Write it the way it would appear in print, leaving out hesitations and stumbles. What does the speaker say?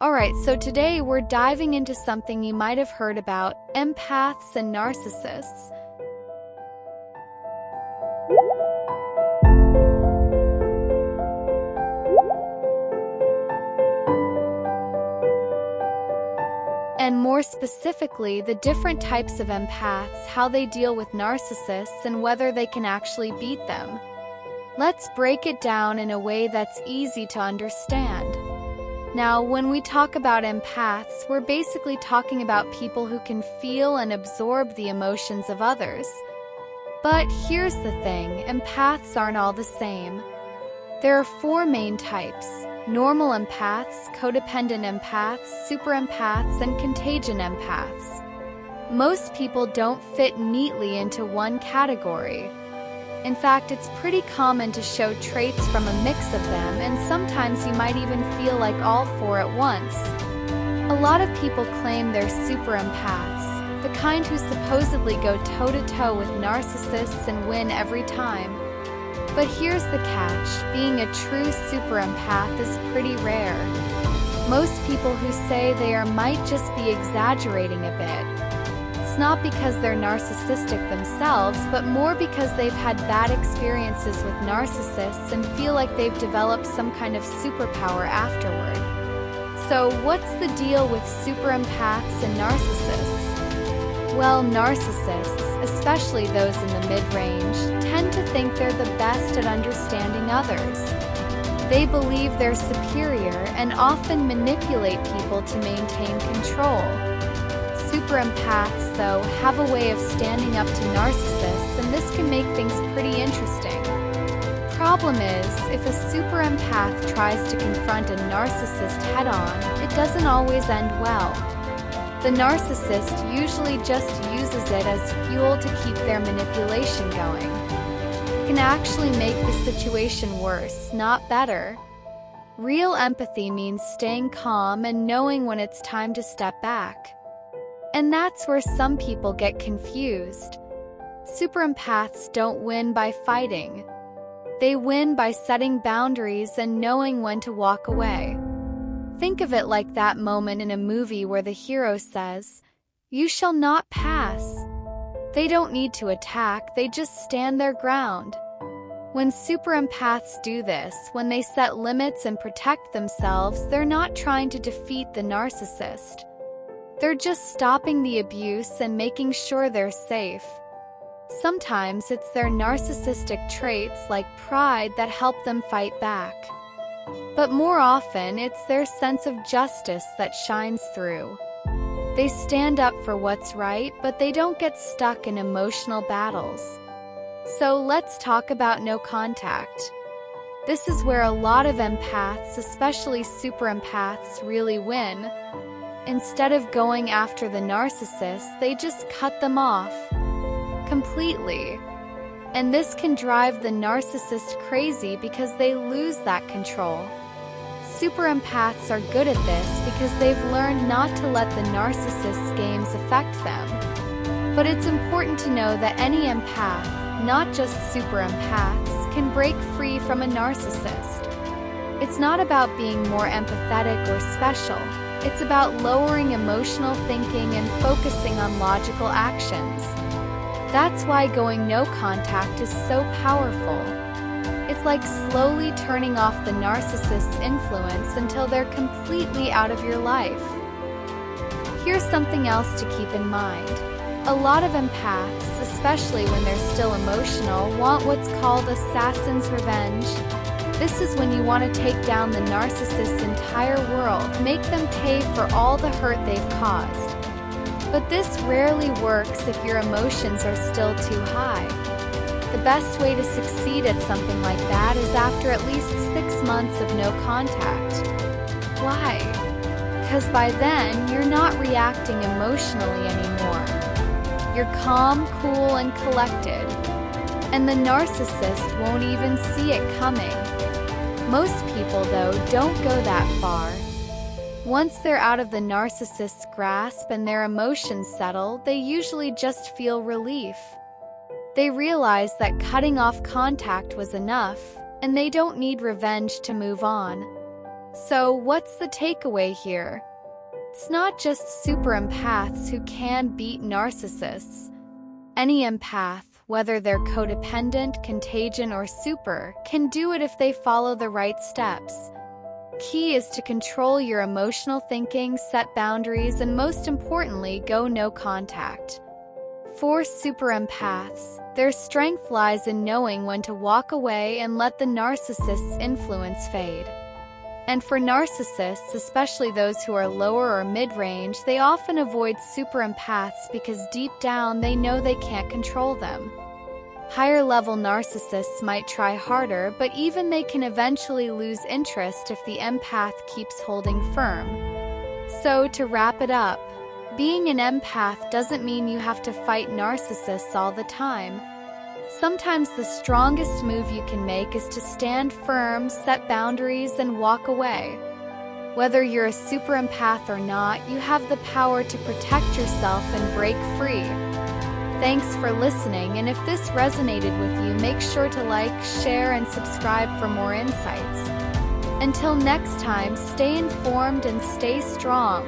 Alright, so today we're diving into something you might have heard about: empaths and narcissists. And more specifically, the different types of empaths, how they deal with narcissists, and whether they can actually beat them. Let's break it down in a way that's easy to understand. Now, when we talk about empaths, we're basically talking about people who can feel and absorb the emotions of others. But here's the thing, empaths aren't all the same. There are four main types: normal empaths, codependent empaths, super empaths, and contagion empaths. Most people don't fit neatly into one category. In fact, it's pretty common to show traits from a mix of them, and sometimes you might even feel like all four at once. A lot of people claim they're super empaths, the kind who supposedly go toe-to-toe with narcissists and win every time. But here's the catch: being a true super empath is pretty rare. Most people who say they are might just be exaggerating a bit. It's not because they're narcissistic themselves, but more because they've had bad experiences with narcissists and feel like they've developed some kind of superpower afterward. So what's the deal with super empaths and narcissists? Well, narcissists, especially those in the mid-range, tend to think they're the best at understanding others. They believe they're superior and often manipulate people to maintain control. Super empaths, though, have a way of standing up to narcissists, and this can make things pretty interesting. Problem is, if a super empath tries to confront a narcissist head-on, it doesn't always end well. The narcissist usually just uses it as fuel to keep their manipulation going. It can actually make the situation worse, not better. Real empathy means staying calm and knowing when it's time to step back. And that's where some people get confused. Super empaths don't win by fighting. They win by setting boundaries and knowing when to walk away. Think of it like that moment in a movie where the hero says, "You shall not pass." They don't need to attack, they just stand their ground. When super empaths do this, when they set limits and protect themselves, they're not trying to defeat the narcissist. They're just stopping the abuse and making sure they're safe. Sometimes it's their narcissistic traits like pride that help them fight back. But more often, it's their sense of justice that shines through. They stand up for what's right, but they don't get stuck in emotional battles. So let's talk about no contact. This is where a lot of empaths, especially super empaths, really win. Instead of going after the narcissist, they just cut them off completely. And this can drive the narcissist crazy because they lose that control. Super empaths are good at this because they've learned not to let the narcissist's games affect them. But it's important to know that any empath, not just super empaths, can break free from a narcissist. It's not about being more empathetic or special. It's about lowering emotional thinking and focusing on logical actions. That's why going no contact is so powerful. It's like slowly turning off the narcissist's influence until they're completely out of your life. Here's something else to keep in mind. A lot of empaths, especially when they're still emotional, want what's called assassin's revenge. This is when you want to take down the narcissist's entire world, make them pay for all the hurt they've caused. But this rarely works if your emotions are still too high. The best way to succeed at something like that is after at least 6 months of no contact. Why? Because by then, you're not reacting emotionally anymore. You're calm, cool, and collected. And the narcissist won't even see it coming. Most people, though, don't go that far. Once they're out of the narcissist's grasp and their emotions settle, they usually just feel relief. They realize that cutting off contact was enough, and they don't need revenge to move on. So, what's the takeaway here? It's not just super empaths who can beat narcissists. Any empath, whether they're codependent, contagion, or super, can do it if they follow the right steps. Key is to control your emotional thinking, set boundaries, and most importantly, go no contact. For super empaths, their strength lies in knowing when to walk away and let the narcissist's influence fade. And for narcissists, especially those who are lower or mid-range, they often avoid super empaths because deep down they know they can't control them. Higher-level narcissists might try harder, but even they can eventually lose interest if the empath keeps holding firm. So, to wrap it up, being an empath doesn't mean you have to fight narcissists all the time. Sometimes the strongest move you can make is to stand firm, set boundaries, and walk away. Whether you're a super empath or not, you have the power to protect yourself and break free. Thanks for listening, and if this resonated with you, make sure to like, share, and subscribe for more insights. Until next time, stay informed and stay strong.